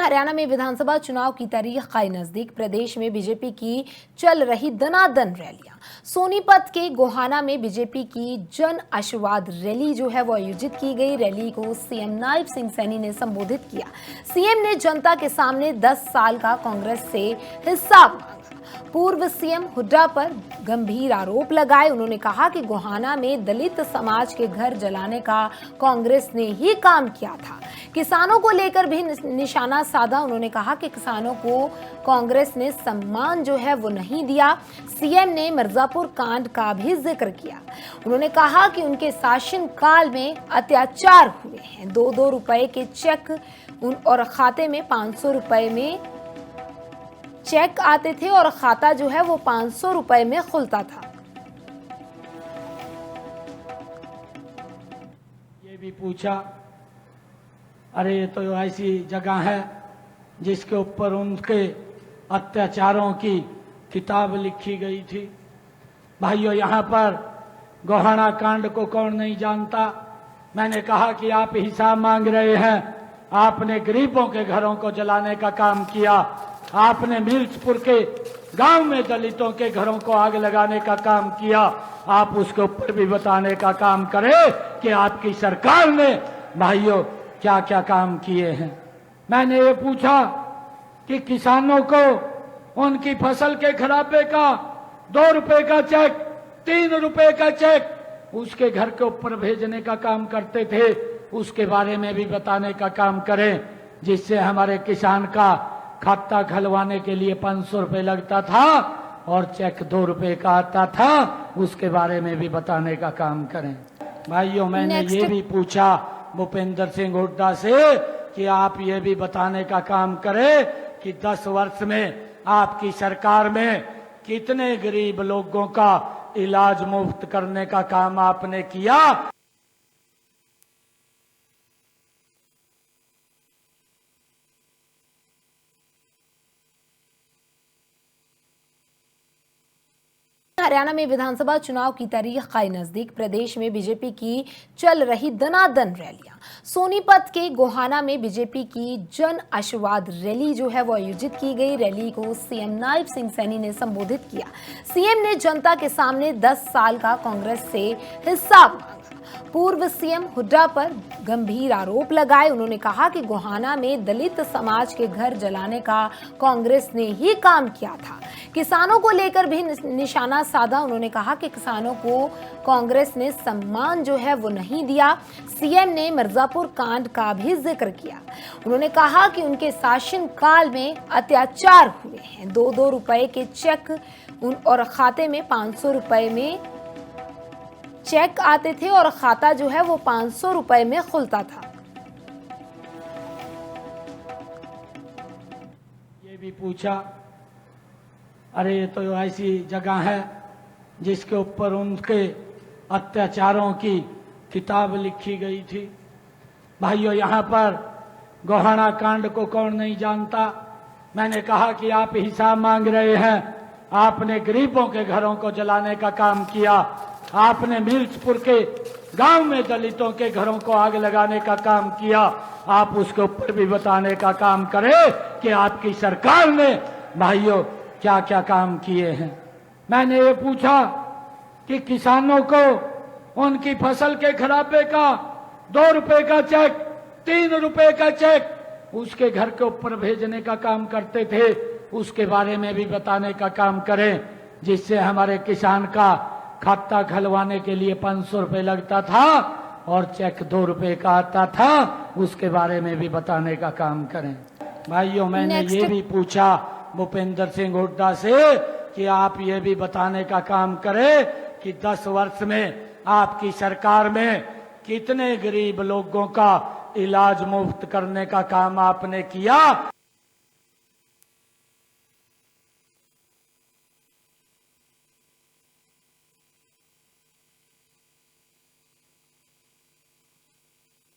हरियाणा में विधानसभा चुनाव की तारीख के नजदीक प्रदेश में बीजेपी की चल रही दनादन रैलियां। सोनीपत के गोहाना में बीजेपी की जन आशीर्वाद रैली जो है वो आयोजित की गई। रैली को सीएम नायब सिंह सैनी ने संबोधित किया। सीएम ने जनता के सामने 10 साल का कांग्रेस से हिसाब मांगा। पूर्व सीएम हुड्डा पर गंभीर आरोप लगाए। उन्होंने कहा कि गोहाना में दलित समाज के घर जलाने का कांग्रेस ने ही काम किया था। किसानों को लेकर भी निशाना साधा। उन्होंने कहा कि किसानों को कांग्रेस ने सम्मान जो है वो नहीं दिया। सीएम ने मिर्जापुर कांड का भी जिक्र किया। उन्होंने कहा कि उनके शासन काल में अत्याचार हुए हैं। 2-2 रुपए के चेक और खाते में 500 रुपए में चेक आते थे और खाता जो है वो 500 रुपए में खुलता था। ये भी पूछा, अरे ये तो ऐसी जगह है जिसके ऊपर उनके अत्याचारों की किताब लिखी गई थी। भाइयों, यहाँ पर गोहाना कांड को कौन नहीं जानता। मैंने कहा कि आप हिसाब मांग रहे हैं। आपने गरीबों के घरों को जलाने का काम किया। आपने मिर्चपुर के गांव में दलितों के घरों को आग लगाने का काम किया। आप उसके ऊपर भी बताने का काम करें कि आपकी सरकार ने भाइयों क्या क्या काम किए हैं। मैंने ये पूछा कि किसानों को उनकी फसल के खराबे का 2 रुपए का चेक, 3 रुपए का चेक उसके घर के ऊपर भेजने का काम करते थे। उसके बारे में भी बताने का काम करें, जिससे हमारे किसान का खाता खुलवाने के लिए 500 रुपए लगता था और चेक 2 रुपए का आता था। उसके बारे में भी बताने का काम करें। भाइयों, मैंने ये भी पूछा भूपेंद्र सिंह हुड्डा से कि आप ये भी बताने का काम करें कि 10 वर्ष में आपकी सरकार में कितने गरीब लोगों का इलाज मुफ्त करने का काम आपने किया। हरियाणा में विधानसभा चुनाव की तारीख के नजदीक प्रदेश में बीजेपी की चल रही दनादन रैलियां। सोनीपत के गोहाना में बीजेपी की जन आशीर्वाद रैली जो है वो आयोजित की गई। रैली को सीएम नायब सिंह सैनी ने संबोधित किया। सीएम ने जनता के सामने 10 साल का कांग्रेस से हिसाब मांगा। पूर्व सीएम हुड्डा पर गंभीर आरोप लगाए। उन्होंने कहा कि गोहाना में दलित समाज के घर जलाने का कांग्रेस ने ही काम किया था। किसानों को लेकर भी निशाना साधा। उन्होंने कहा कि किसानों को कांग्रेस ने सम्मान जो है वो नहीं दिया। सीएम ने मिर्जापुर कांड का भी जिक्र किया। उन्होंने कहा कि उनके शासन काल में अत्याचार हुए हैं। 2-2 रुपए के चेक और खाते में 500 रुपए में चेक आते थे और खाता जो है वो 500 रुपए में खुलता था। ये भी पूछा, अरे ये तो ऐसी जगह है जिसके ऊपर उनके अत्याचारों की किताब लिखी गई थी। भाइयों, यहाँ पर गोहाना कांड को कौन नहीं जानता। मैंने कहा कि आप हिसाब मांग रहे हैं। आपने गरीबों के घरों को जलाने का काम किया। आपने मिर्चपुर के गांव में दलितों के घरों को आग लगाने का काम किया। आप उसके ऊपर भी बताने का काम करें कि आपकी सरकार ने भाइयों क्या क्या काम किए हैं। मैंने ये पूछा कि किसानों को उनकी फसल के खराबे का 2 रुपए का चेक, 3 रुपए का चेक उसके घर के ऊपर भेजने का काम करते थे। उसके बारे में भी बताने का काम करें, जिससे हमारे किसान का खाता खुलवाने के लिए 500 रुपए लगता था और चेक 2 रुपए का आता था। उसके बारे में भी बताने का काम करें। भाइयों, मैंने ये भी पूछा भूपेंद्र सिंह हुड्डा से कि आप ये भी बताने का काम करें कि 10 वर्ष में आपकी सरकार में कितने गरीब लोगों का इलाज मुफ्त करने का काम आपने किया।